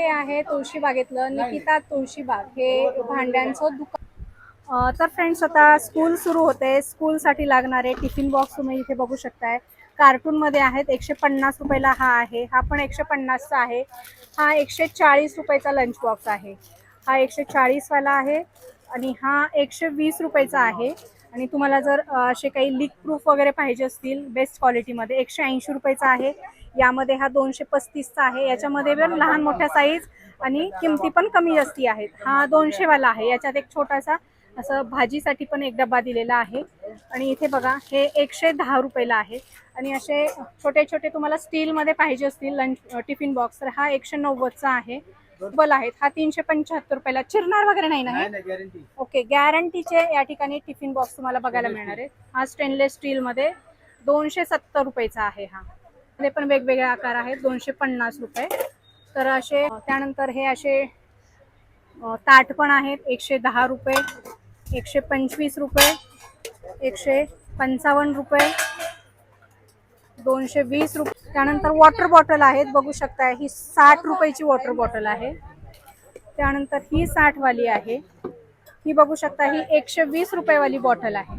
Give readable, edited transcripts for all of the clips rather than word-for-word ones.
हे आहे तुळशीबागेतलं निकिता तुळशीबाग, हे भांड्यांचं दुकान। तर फ्रेंड्स, आता स्कूल सुरू होते। स्कूलसाठी लागणारे टिफिन बॉक्स तुम्ही इथे बघू शकताय। कार्टूनमध्ये आहेत। 150 रुपयाला हा आहे, हा पण 150 चा आहे। हा 140 रुपयाचा लंच बॉक्स आहे, हा 140 वाला आहे। आणि हा 120 रुपयाचा आहे। आणि तुम्हाला जर असे काही लीक प्रूफ वगैरे पाहिजे असतील बेस्ट क्वालिटीमध्ये, 180 रुपयाचा आहे। यामध्ये हा 235 चा आहे। याच्यामध्ये पण लहान मोठ्या साईज आणि किमती पण कमी जास्ती आहेत। हा 200 वाला आहे। याच्यात एक छोटासा असं भाजीसाठी पण एक डबा दिलेला आहे। आणि इथे बघा, हे 110 रुपयाला आहे। आणि असे छोटे छोटे तुम्हाला स्टीलमध्ये पाहिजे असतील लंच टिफिन बॉक्स, तर हा 190 चा आहे। बल आहेत, हा 375 रुपयाला। चिरणार वगैरे नाही ना? ओके, गॅरंटीचे या ठिकाणी टिफिन बॉक्स तुम्हाला बघायला मिळणार आहे। हा स्टेनलेस स्टील मध्ये 270 रुपयाचा आहे। हा मध्ये पण वेगवेगळे आकार आहेत, 250 रुपये। तर असे त्यानंतर हे असे ताट पण आहेत, 110 रुपये, 125 रुपये, 155 रुपये, 220 रुपये। त्यानंतर वॉटर बॉटल आहेत, बघू शकता ही 60 रुपयाची वॉटर बॉटल आहे। त्यानंतर ही 60 वाली आहे, ही बघू शकता ही 120 रुपये वाली बॉटल आहे।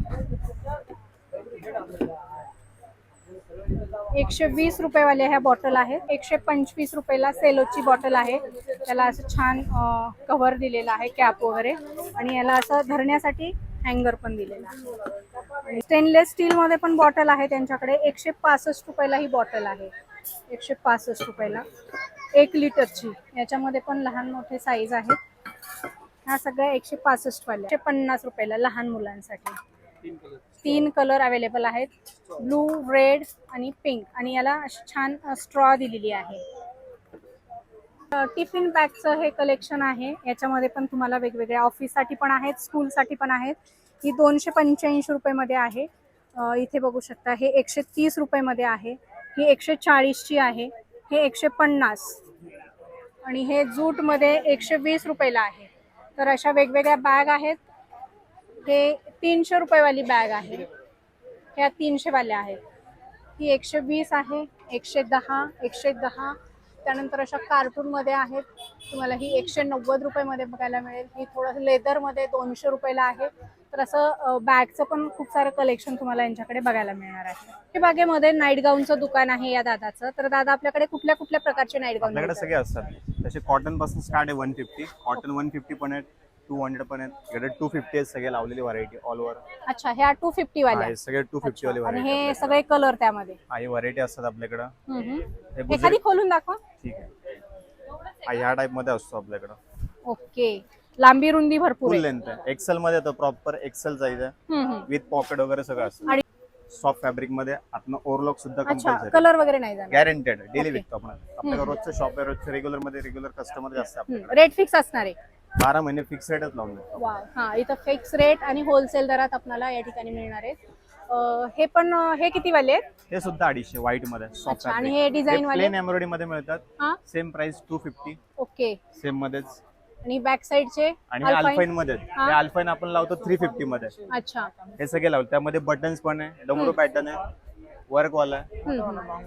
120 रुपये वाले ह्या बॉटल आहेत। 125 रुपयाला सेलोची बॉटल आहे। त्याला असं छान कव्हर दिलेला आहे, कॅप वगैरे, आणि याला असं धरण्यासाठी हँगर पण दिलेला आहे। स्टेनलेस स्टील मध्ये पण बॉटल आहे त्यांच्याकडे। 165 रुपयाला ही बॉटल आहे, 165 रुपयाला 1 लिटरची। याच्यामध्ये पण लहान मोठे साईज आहेत। ह्या सगळ्या 165 वाल्या, 150 रुपयाला लहान मुलांसाठी। 3 कलर अवेलेबल आहेत, ब्लू, रेड आणि पिंक। आणि याला छान स्ट्रॉ दिलेली आहे। टिफिन बॅगचं हे कलेक्शन आहे। याच्यामध्ये पण तुम्हाला वेगवेगळ्या ऑफिससाठी पण आहेत, स्कूलसाठी पण आहेत। ही 285 रुपये मध्ये आहे। इथे बघू शकता हे 130 रुपये मध्ये आहे, ही 140 ची आहे, हे 150, आणि हे जूट मध्ये 120 रुपयाला आहे। तर अशा वेगवेगळ्या बॅग आहेत। हे 300 रुपये वाली बॅग आहे, ह्या 300 वाल्या आहेत। ही 120 आहे, 110, 110। त्यानंतर अशा कार्टून मध्ये आहेत, तुम्हाला ही 190 रुपये मध्ये बघायला मिळेल। ही थोडं लेदर मध्ये 200 रुपयाला आहे। तर असं बॅगचं पण खूप सारं कलेक्शन तुम्हाला यांच्याकडे बघायला मिळणार आहे। बागेमध्ये नाईट गाऊनचं दुकान आहे या दादाचं। तर दादा, आपल्याकडे कुठल्या कुठल्या प्रकारचे नाईट गाऊन आपल्याकडे सगळे असतात। तसे कॉटन पासून स्टार्ट आहे 150, कॉटन 150 पण आहेत, 200 पण आहेत, इकडे 250 आहेत। सगळे लावलेली व्हरायटी ऑल ओव्हर। अच्छा, ह्या 250 वाल्या आहे, सगळे 250 वाली आणि व्हरायटी। हे सगळे कलर त्यामध्ये ही व्हरायटी असतात आपल्याकडे। एखादी खोलून दाखवा। ठीक आहे, ह्या टाइप मध्ये असतो आपल्याकडे। ओके, लांबी रुंदी भरपूर फुल आहे। लेंथ आहे, एक्सेल मध्ये येतो, प्रॉपर एक्सेल साइज आहे, विथ पॉकेट वगैरे सगळं असतं। सॉफ्ट फॅब्रिक मध्ये आतनं ओव्हरलॉक सुद्धा कंपल्सरी, कलर वगैरे नाही जाणार, गॅरंटेड। डेली विकतो आपण। आपल्याकडे रोजचं शॉप आहे, रोजचं रेग्युलर मध्ये रेग्युलर कस्टमर जास्त आहे आपल्याकडे। रेट फिक्स असणार आहे, 12 महिने फिक्स रेटच लावून देतो। वाव, हा, इथं फिक्स रेट आणि होलसेल दरात आपल्याला या ठिकाणी मिळणार आहे। हे पण, हे किती वाले आहेत? हे सुद्धा 250 व्हाईट मध्ये सॉफ्ट आणि हे डिझाइन वाले प्लेन एम्ब्रॉयडरी मध्ये मिळतात। Same price 250। ओके, सेम मध्येच। आणि बॅक साइडचे आणि हे अल्फाइन मध्ये, हे अल्फाइन आपण लावतो 350 मध्ये। अच्छा, हे सगळे लावतो, त्यामध्ये बटन्स पण आहे, डमरू पॅटर्न आहे, वर्क वाला आहे,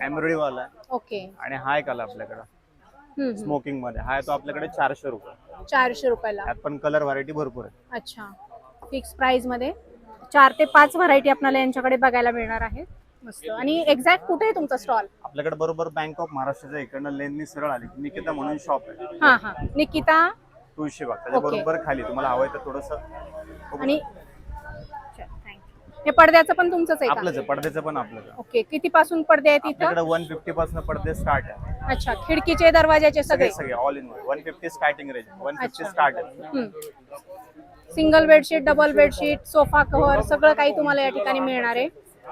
एम्ब्रॉयडरी वाला आहे। ओके, आणि हा एक आला आपल्याकडे स्मोकिंग मध्ये, हा तो आपल्याकडे 400 रुपये। 400 रुपयाला। त्यात पण कलर व्हरायटी भरपूर आहे। अच्छा, फिक्स प्राइस मध्ये 4 ते 5 व्हरायटी आपल्याला यांच्याकडे बघायला मिळणार आहे। मस्त। आणि एक्झॅक्ट कुठे आहे तुमचा स्टॉल? आपल्याकडे बरोबर बँक ऑफ महाराष्ट्राच्या इकडनं लेननी सरळ आली निकिता म्हणून शॉप आहे। हा हा, निकिता तुळशीबाग, त्याच्या बरोबर खाली। तुम्हाला हवंय तर थोडस। आणि हे पडद्याचं पण तुमचंच आहे का? आपलंच आहे, पडद्याचं पण आपलंच आहे। ओके, किती पासून पडदे आहेत इथं? आपल्याकडे 150 पासून पडदे स्टार्ट आहे। अच्छा, खिडकीचे, दरवाजाचे सगळे सगळे all in 150 starting range, 150 start आहे। Single bedsheet, double bedsheet, sofa cover सगळं काही तुम्हाला या ठिकाणी मिळणार आहे।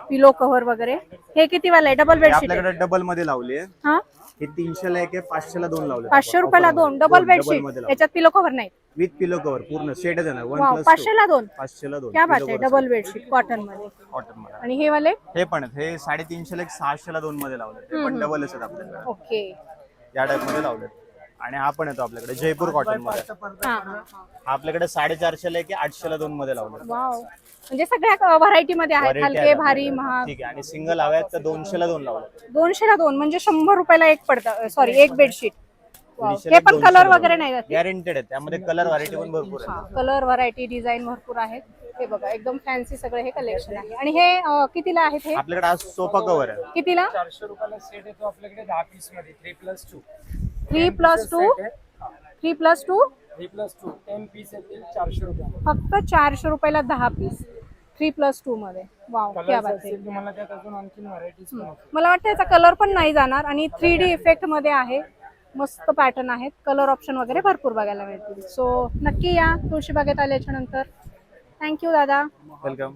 पिलो कव्हर वगैरे। हे किती वाला आहे? डबल बेडशीट आपल्याकडे डबल मध्ये लावली आहे। हा, हे 300 ला एक आहे, 500 ला 2 लावले। 500 रुपयाला 2 डबल बेडशीट, याच्यात पिलो कव्हर नाही, विथ पिलो कव्हर पूर्ण सेट आहे ना। 500 ला 2, 500 ला 2, क्या बात आहे। डबल बेडशीट कॉटन मध्ये, कॉटन मध्ये। आणि हे वाले हे पण आहेत, हे 350 ला एक, 600 ला 2 मध्ये लावले, ते पण डबल आहेत आपल्याकडे। ओके, या टाइप मध्ये लावले। आणि हा पण येतो आपल्याकडे जयपूर कॉटन मध्ये। हा, हा आपल्याकडे 450 ला एक, 800 ला 2 मध्ये लावले। वाव, म्हणजे सगळ्या व्हरायटी मध्ये आहेत, हलके, भारी, महाग। ठीक आहे। आणि सिंगल हव्यात तर 200 ला 2 लावले। 200 ला 2 म्हणजे 100 रुपयाला एक पडदा, सॉरी, एक बेडशीट। हे पण कलर वगैरे नाही जाते. गॅरंटेड आहे, त्यामध्ये कलर व्हरायटी पण भरपूर आहे. कलर व्हरायटी डिझाईन भरपूर आहेत. हे बघा एकदम फॅन्सी सगळे हे कलेक्शन आहे. आणि हे कितीला आहेत हे? आपल्याकडे आज सोफा कव्हर आहे. कितीला? 400 रुपयाला सेट येतो आपल्याकडे 10 पीस मध्ये 3+2. 3+2 3+2 3+2 10 पीस येतील 400 रुपये. फक्त 400 रुपयाला 10 पीस 3+2 मध्ये. वाव, क्या कलर्स बात आहे. असेल तुम्हाला त्यात अजून आणखी व्हरायटीज पण आहेत. मला वाटतं याचा कलर पण नाही जाणार आणि 3D इफेक्ट मध्ये आहे. मस्त पॅटर्न आहेत. कलर ऑप्शन वगैरे भरपूर बघायला मिळतील. सो नक्की या तुळशीबागेत आल्याच्या नंतर. थँक्यू दादा. वेलकम.